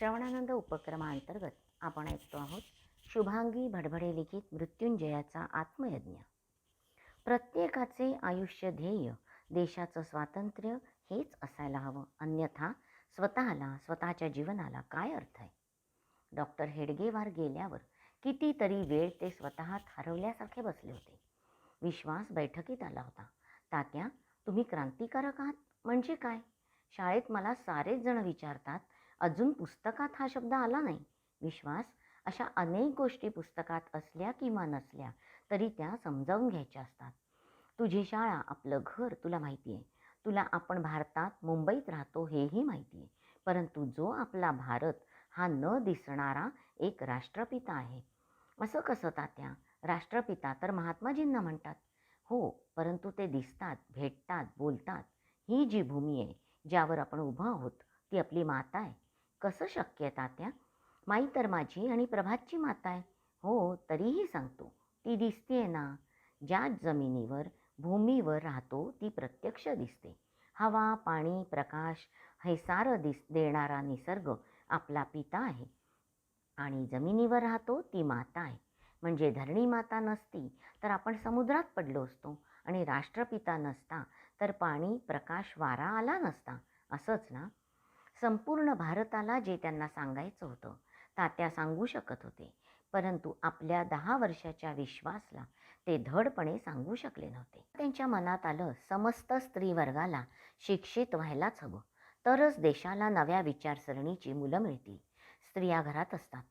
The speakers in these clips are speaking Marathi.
श्रवणानंद उपक्रमांतर्गत आपण ऐकतो आहोत शुभांगी भडभडे लिखित मृत्युंजयाचा आत्मयज्ञ. प्रत्येकाचे आयुष्य ध्येय देशाचं स्वातंत्र्य हेच असायला हवं, अन्यथा स्वतःला स्वतःच्या जीवनाला काय अर्थ आहे. डॉक्टर हेडगेवार गेल्यावर कितीतरी वेळ ते स्वतःत हरवल्यासारखे बसले होते. विश्वास बैठकीत आला होता. तात्या, तुम्ही क्रांतिकारक आहात म्हणजे काय? शाळेत मला सारेच जण विचारतात, अजून पुस्तकात हा शब्द आला नाही. विश्वास, अशा अनेक गोष्टी पुस्तकात असल्या किंवा नसल्या तरी त्या समजावून घ्यायच्या असतात. तुझी शाळा, आपलं घर तुला माहिती आहे. तुला आपण भारतात मुंबईत राहतो हेही माहिती आहे. परंतु जो आपला भारत हा न दिसणारा एक राष्ट्रपिता आहे. असं कसं तात्या? राष्ट्रपिता तर महात्माजींना म्हणतात. हो, परंतु ते दिसतात, भेटतात, बोलतात. ही जी भूमी आहे ज्यावर आपण उभं आहोत ती आपली माता आहे. कसं शक्य आहे तात्या? माई तर माझी आणि प्रभातची माता आहे. हो, तरीही सांगतो, ती दिसतेय ना. ज्या जमिनीवर भूमीवर राहतो ती प्रत्यक्ष दिसते. हवा, पाणी, प्रकाश हे सारं देणारा निसर्ग आपला पिता आहे आणि जमिनीवर राहतो ती माता आहे. म्हणजे धरणी माता नसती तर आपण समुद्रात पडलो असतो आणि राष्ट्रपिता नसता तर पाणी, प्रकाश, वारा आला नसता. असंच ना. संपूर्ण भारताला जे त्यांना सांगायचं होतं तात्या सांगू शकत होते, परंतु आपल्या 10 वर्षाच्या विश्वासला ते धडपणे सांगू शकले नव्हते. त्यांच्या मनात आलं, समस्त स्त्री वर्गाला शिक्षित व्हायलाच हवं, तरच देशाला नव्या विचारसरणीची मुलं मिळतील. स्त्रिया घरात असतात,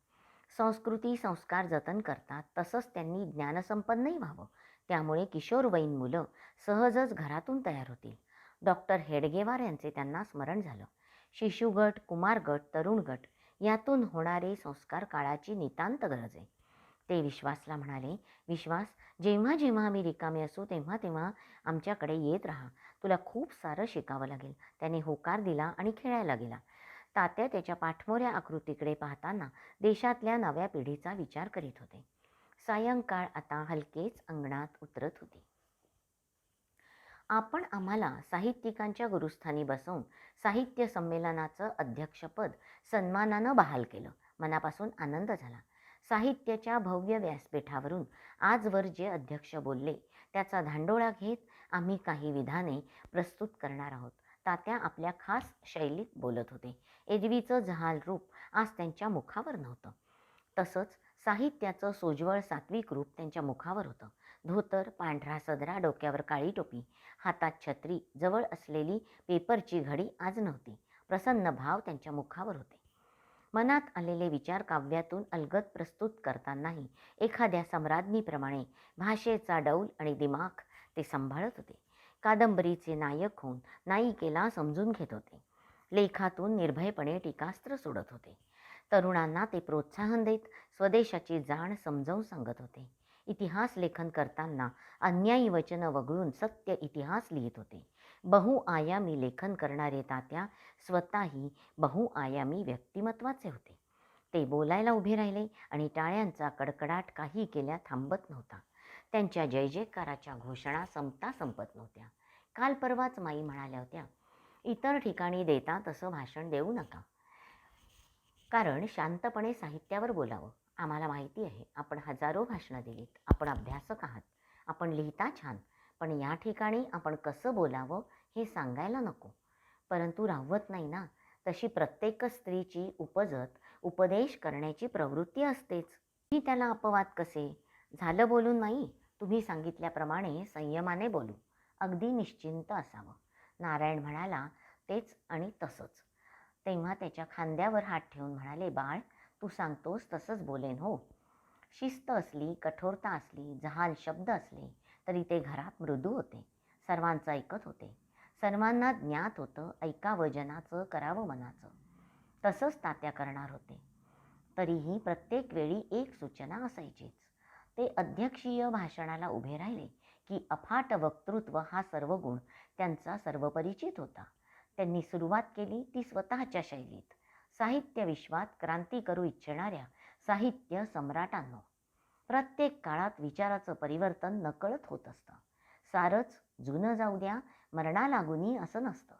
संस्कृती संस्कार जतन करतात, तसंच त्यांनी ज्ञानसंपन्नही व्हावं. त्यामुळे किशोरवयीन मुलं सहजच घरातून तयार होतील. डॉक्टर हेडगेवार यांचे त्यांना स्मरण झालं. शिशुगट, कुमारगट, तरुण गट यातून होणारे संस्कार काळाची नितांत गरज आहे. ते विश्वासला म्हणाले, विश्वास, जेव्हा जेव्हा आम्ही रिकामे असू तेव्हा तेव्हा आमच्याकडे येत राहा. तुला खूप सारं शिकावं लागेल. त्याने होकार दिला आणि खेळायला गेला. तात्या त्याच्या पाठमोऱ्या आकृतीकडे पाहताना देशातल्या नव्या पिढीचा विचार करीत होते. सायंकाळ आता हलकेच अंगणात उतरत होती. आपण आम्हाला साहित्यिकांच्या गुरुस्थानी बसवून साहित्य संमेलनाचं अध्यक्षपद सन्मानानं बहाल केलं. मनापासून आनंद झाला. साहित्याच्या भव्य व्यासपीठावरून आजवर जे अध्यक्ष बोलले त्याचा धांडोळा घेत आम्ही काही विधाने प्रस्तुत करणार आहोत. तात्या आपल्या खास शैलीत बोलत होते. एरवीचं जहाल रूप आज त्यांच्या मुखावर नव्हतं. तसंच साहित्याचं सोज्वळ सात्विक रूप त्यांच्या मुखावर होतं. धोतर, पांढरा सदरा, डोक्यावर काळी टोपी, हातात छत्री, जवळ असलेली पेपरची घडी आज नव्हती. प्रसन्न भाव त्यांच्या मुखावर होते. मनात आलेले विचार काव्यातून अलगद प्रस्तुत करतानाही एखाद्या सम्राज्ञीप्रमाणे भाषेचा डौल आणि दिमाख ते सांभाळत होते. कादंबरीचे नायक होऊन नायिकेला समजून घेत होते. लेखातून निर्भयपणे टीकास्त्र सोडत होते. तरुणांना ते प्रोत्साहन देत स्वदेशाची जाण समजावून सांगत होते. इतिहास लेखन करताना अन्यायी वचनं वगळून सत्य इतिहास लिहित होते. बहुआयामी लेखन करणारे तात्या स्वतःही बहुआयामी व्यक्तिमत्वाचे होते. ते बोलायला उभे राहिले आणि टाळ्यांचा कडकडाट काही केल्या थांबत नव्हता. त्यांच्या जय जयकाराच्या घोषणा संपता संपत नव्हत्या. काल परवाच माई म्हणाल्या होत्या, इतर ठिकाणी देता तसं भाषण देऊ नका, कारण शांतपणे साहित्यावर बोलावं. आम्हाला माहिती आहे, आपण हजारो भाषणं दिलीत, आपण अभ्यासक आहात, आपण लिहिता छान, पण या ठिकाणी आपण कसं बोलावं हे सांगायला नको. परंतु राहवत नाही ना. तशी प्रत्येक स्त्रीची उपजत उपदेश करण्याची प्रवृत्ती असतेच. मी त्याला अपवाद कसे? झालं बोलून नाही, तुम्ही सांगितल्याप्रमाणे संयमाने बोलू, अगदी निश्चिंत असावं. नारायण म्हणाला, तेच आणि तसंच. तेव्हा त्याच्या खांद्यावर हात ठेवून म्हणाले, बाळ, तू सांगतोस तसंच बोलेन हो. शिस्त असली, कठोरता असली, जहाल शब्द असले तरी ते घरात मृदू होते. सर्वांचं ऐकत होते. सर्वांना ज्ञात होतं, ऐकावं जनाचं, करावं मनाचं. तसंच तात्या करणार होते. तरीही प्रत्येक वेळी एक सूचना असायचीच. ते अध्यक्षीय भाषणाला उभे राहिले की अफाट वक्तृत्व हा सर्व गुण त्यांचा सर्वपरिचित होता. त्यांनी सुरुवात केली ती स्वतःच्या शैलीत. साहित्य विश्वात क्रांती करू इच्छिणाऱ्या साहित्य सम्राटांनो, प्रत्येक काळात विचाराचं परिवर्तन नकळत होत असतं. सारंच जुनं जाऊ द्या, मरणा लागुनी असं नसतं.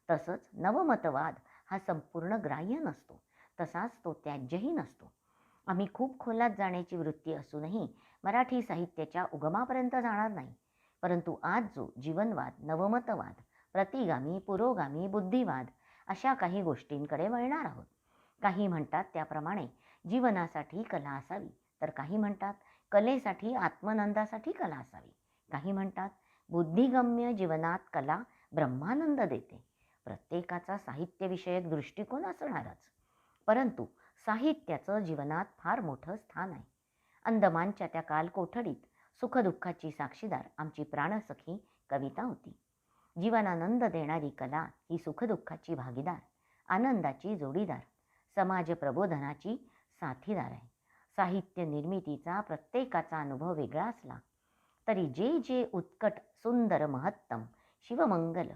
तसंच नवमतवाद हा संपूर्ण ग्राह्य नसतो. तसाच तो त्याज्यही नसतो. आम्ही खूप खोलात जाण्याची वृत्ती असूनही मराठी साहित्याच्या उगमापर्यंत जाणार नाही. परंतु आज जो जीवनवाद, नवमतवाद, प्रतिगामी, पुरोगामी, बुद्धिवाद अशा काही गोष्टींकडे वळणार आहोत. काही म्हणतात त्याप्रमाणे जीवनासाठी कला असावी, तर काही म्हणतात कलेसाठी, आत्मनंदासाठी कला असावी. काही म्हणतात बुद्धिगम्य जीवनात कला ब्रह्मानंद देते. प्रत्येकाचा साहित्यविषयक दृष्टिकोन असणारच. परंतु साहित्याचं जीवनात फार मोठं स्थान आहे. अंदमानच्या त्या कालकोठडीत सुखदुःखाची साक्षीदार आमची प्राणसखी कविता होती. जीवनानंद देणारी कला ही सुखदुःखाची भागीदार, आनंदाची जोडीदार, समाज प्रबोधनाची साथीदार आहे. साहित्य निर्मितीचा प्रत्येकाचा अनुभव वेगळा असला तरी जे जे उत्कट, सुंदर, महत्तम, शिवमंगल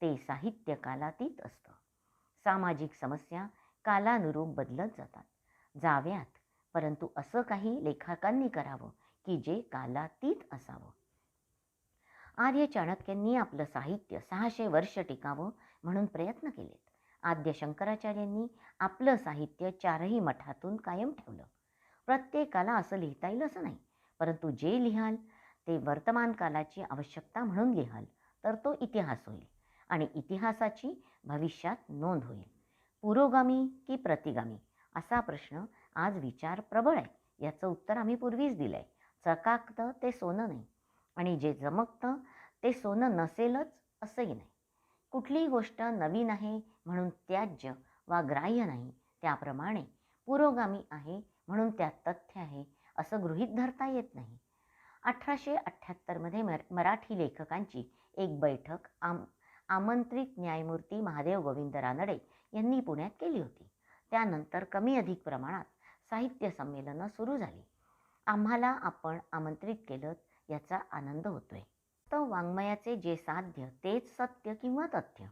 ते साहित्य कालातीत असतं. सामाजिक समस्या कालानुरूप बदलत जातात, जाव्यात, परंतु असं काही लेखकांनी करावं की जे कालातीत असावं. आर्य चाणक्यांनी आपलं साहित्य 600 वर्ष टिकावं म्हणून प्रयत्न केलेत. आद्य शंकराचार्यांनी आपलं साहित्य 4ही मठातून कायम ठेवलं. प्रत्येकाला असं लिहिता येईल असं नाही, परंतु जे लिहाल ते वर्तमान कालाची आवश्यकता म्हणून लिहाल तर तो इतिहास होईल आणि इतिहासाची भविष्यात नोंद होईल. पुरोगामी की प्रतिगामी असा प्रश्न आज विचार प्रबळ आहे. याचं उत्तर आम्ही पूर्वीच दिलं आहे. चकाकतं ते सोनं नाही आणि जे चमकतं ते सोनं नसेलच असंही नाही. कुठलीही गोष्ट नवीन आहे म्हणून त्याज्य वा ग्राह्य नाही, त्याप्रमाणे पुरोगामी आहे म्हणून त्यात तथ्य आहे असं गृहीत धरता येत नाही. 1878मध्ये मराठी लेखकांची एक बैठक आमंत्रित न्यायमूर्ती महादेव गोविंद रानडे यांनी पुण्यात केली होती. त्यानंतर कमी अधिक प्रमाणात साहित्य संमेलनं सुरू झाली. आम्हाला आपण आमंत्रित केलं याचा आनंद होतोय. तो वाङ्मयाचे जे साध्य तेच सत्य किंवा तथ्य.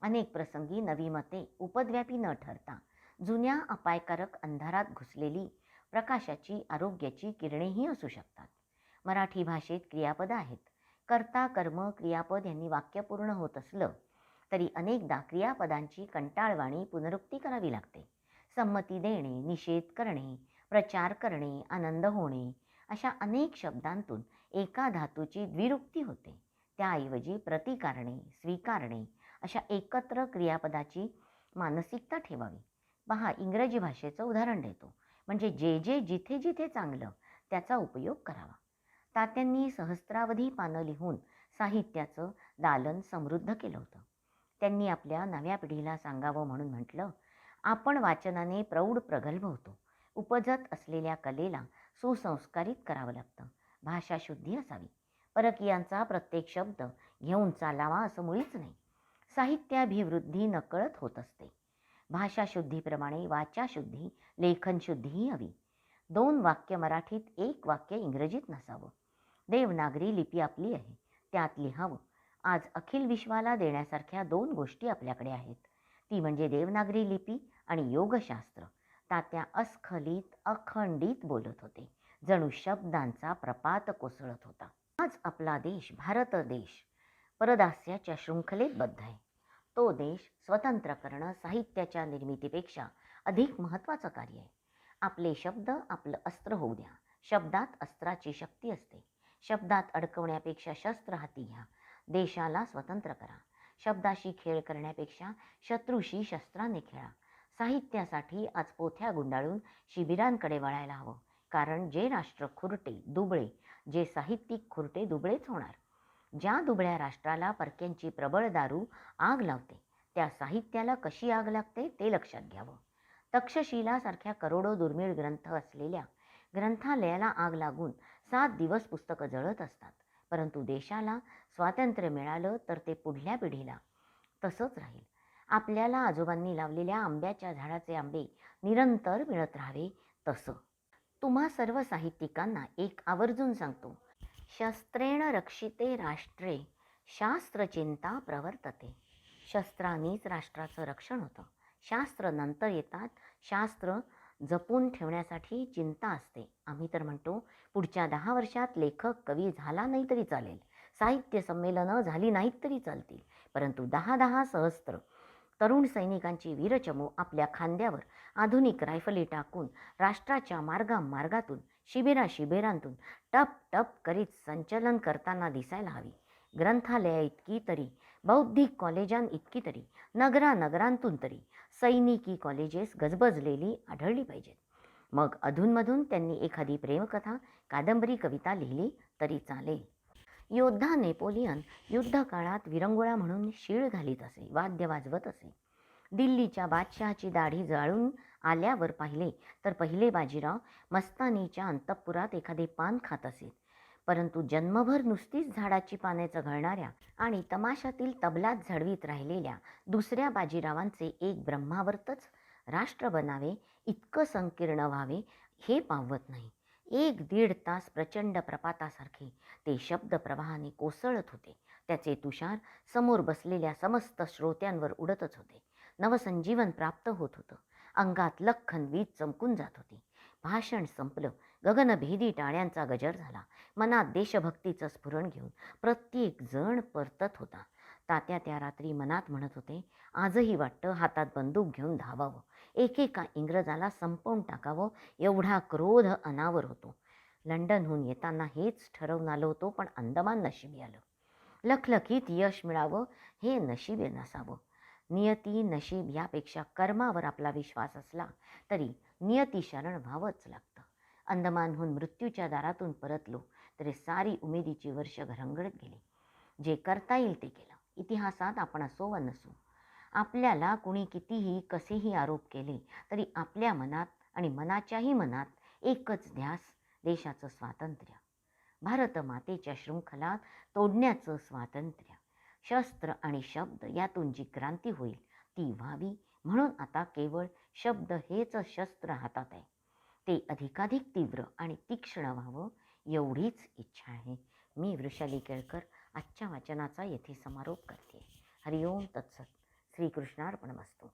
अनेक प्रसंगी नवी मते उपद्व्यापी न ठरता जुन्या अपायकारक अंधारात घुसलेली प्रकाशाची, आरोग्याची किरणेही असू शकतात. मराठी भाषेत क्रियापदं आहेत. कर्ता, कर्म, क्रियापद यांनी वाक्य पूर्ण होत असलं तरी अनेकदा क्रियापदांची कंटाळवाणी पुनरुक्ती करावी लागते. संमती देणे, निषेध करणे, प्रचार करणे, आनंद होणे अशा अनेक शब्दांतून एका धातूची द्विरुक्ती होते. त्याऐवजी प्रतिकारणे, स्वीकारणे अशा एकत्र क्रियापदाची मानसिकता ठेवावी. पहा, इंग्रजी भाषेचं उदाहरण देतो. म्हणजे जे जे जिथे जिथे चांगलं त्याचा उपयोग करावा. तात्यांनी सहस्रावधी पानं लिहून साहित्याचं दालन समृद्ध केलं होतं. त्यांनी आपल्या नव्या पिढीला सांगावं म्हणून म्हटलं, आपण वाचनाने प्रौढ प्रगल्भ होतो. उपजत असलेल्या कलेला सुसंस्कारित करावं लागतं. भाषाशुद्धी असावी. परकीयांचा प्रत्येक शब्द घेऊन चालावा असं मुळीच नाही. साहित्याभिवृद्धी नकळत होत असते. भाषाशुद्धीप्रमाणे वाचाशुद्धी, लेखनशुद्धीही हवी. 2 वाक्य मराठीत, 1 वाक्य इंग्रजीत नसावं. देवनागरी लिपी आपली आहे, त्यात लिहावं. आज अखिल विश्वाला देण्यासारख्या 2 गोष्टी आपल्याकडे आहेत. ती म्हणजे देवनागरी लिपी आणि योगशास्त्र. तात्या अस्खलित, अखंडित बोलत होते. जणू शब्दांचा प्रपात कोसळत होता. आज आपला देश, भारत देश, परदास्याच्या शृंखलेत बद्ध आहे. तो देश स्वतंत्र करणं साहित्याच्या निर्मितीपेक्षा अधिक महत्त्वाचं कार्य आहे. आपले शब्द आपलं अस्त्र होऊ द्या. शब्दात अस्त्राची शक्ती असते. शब्दात अडकवण्यापेक्षा शस्त्र हाती घ्या. देशाला स्वतंत्र करा. शब्दाशी खेळ करण्यापेक्षा शत्रूशी शस्त्राने खेळा. साहित्यासाठी आज पोथ्या गुंडाळून शिबिरांकडे वळायला हवं. कारण जे राष्ट्र खुरटे, दुबळे, जे साहित्यिक खुरटे दुबळेच होणार. ज्या दुबळ्या राष्ट्राला परक्यांची प्रबळ दारू आग लावते, त्या साहित्याला कशी आग लागते ते लक्षात घ्यावं. तक्षशिलासारख्या करोडो दुर्मिळ ग्रंथ असलेल्या ग्रंथालयाला आग लागून 7 दिवस पुस्तकं जळत असतात. परंतु देशाला स्वातंत्र्य मिळालं तर ते पुढल्या पिढीला तसंच राहील. आपल्याला आजोबांनी लावलेल्या आंब्याच्या झाडाचे आंबे निरंतर मिळत राहावे तसं. तुम्हा सर्व साहित्यिकांना एक आवर्जून सांगतो, शस्त्रेण रक्षिते राष्ट्रे शास्त्रचिंता प्रवर्तते. शस्त्रांनीच राष्ट्राचं रक्षण होतं. शास्त्र नंतर येतात. शास्त्र जपून ठेवण्यासाठी चिंता असते. आम्ही तर म्हणतो पुढच्या 10 वर्षात लेखक कवी झाला नाही तरी चालेल, साहित्य संमेलनं झाली नाहीत तरी चालतील, परंतु 10-10 सहस्त्र तरुण सैनिकांची वीरचमू आपल्या खांद्यावर आधुनिक रायफली टाकून राष्ट्राच्या मार्गामार्गातून शिबिरांतून टप टप करीत संचलन करताना दिसायला हवी. ग्रंथालया इतकी तरी, बौद्धिक कॉलेजांइतकी तरी, नगरांतून तरी सैनिकी कॉलेजेस गजबजलेली आढळली पाहिजेत. मग अधूनमधून त्यांनी एखादी प्रेमकथा, कादंबरी, कविता लिहिली तरी चालेल. योद्धा नेपोलियन युद्धकाळात विरंगुळा म्हणून शीळ घालीत असे, वाद्य वाजवत असे. दिल्लीच्या बादशहाची दाढी जाळून आल्यावर पाहिले तर पहिले बाजीराव मस्तानीच्या अंतःपुरात एखादे पान खात असेत. परंतु जन्मभर नुसतीच झाडाची पाने चघळणाऱ्या आणि तमाशातील तबलात झडवीत राहिलेल्या दुसऱ्या बाजीरावांचे एक ब्रह्मावर्तच राष्ट्र बनावे इतकं संकीर्ण व्हावे हे पावत नाही. 1-1.5 तास प्रचंड प्रपातासारखे ते शब्द प्रवाहाने कोसळत होते. त्याचे तुषार समोर बसलेल्या समस्त श्रोत्यांवर उडतच होते. नवसंजीवन प्राप्त होत होतं. अंगात लख्खन वीज चमकून जात होती. भाषण संपलं. गगनभेदी टाळ्यांचा गजर झाला. मनात देशभक्तीचं स्फुरण घेऊन प्रत्येक जण परतत होता. तात्या त्या रात्री मनात म्हणत होते, आजही वाटतं हातात बंदूक घेऊन धावावं, एकेका इंग्रजाला संपवून टाकावं, एवढा क्रोध अनावर होतो. लंडनहून येताना हेच ठरवून आलो होतो, पण अंदमान नशिबी आलं. लखलखीत यश मिळावं हे नशिबे नसावं. नियती, नशीब यापेक्षा कर्मावर आपला विश्वास असला तरी नियती शरण व्हावंच लागतं. अंदमानहून मृत्यूच्या दारातून परतलो तरी सारी उमेदीची वर्ष घरंगळत गेली. जे करता येईल ते केलं. इतिहासात आपण असो व नसो, आपल्याला कुणी कितीही कसेही आरोप केले तरी आपल्या मनात आणि मनाच्याही मनात एकच ध्यास, देशाचं स्वातंत्र्य, भारत मातेच्या शृंखलात तोडण्याचं स्वातंत्र्य. शस्त्र आणि शब्द यातून जी क्रांती होईल ती व्हावी म्हणून आता केवळ शब्द हेच शस्त्र हातात आहे. ते अधिकाधिक तीव्र आणि तीक्ष्ण व्हावं एवढीच इच्छा आहे. मी वृषाली केळकर आजच्या वाचनाचा येथे समारोप करते. हरिओम तत्सत. श्रीकृष्णार्पणमस्तु.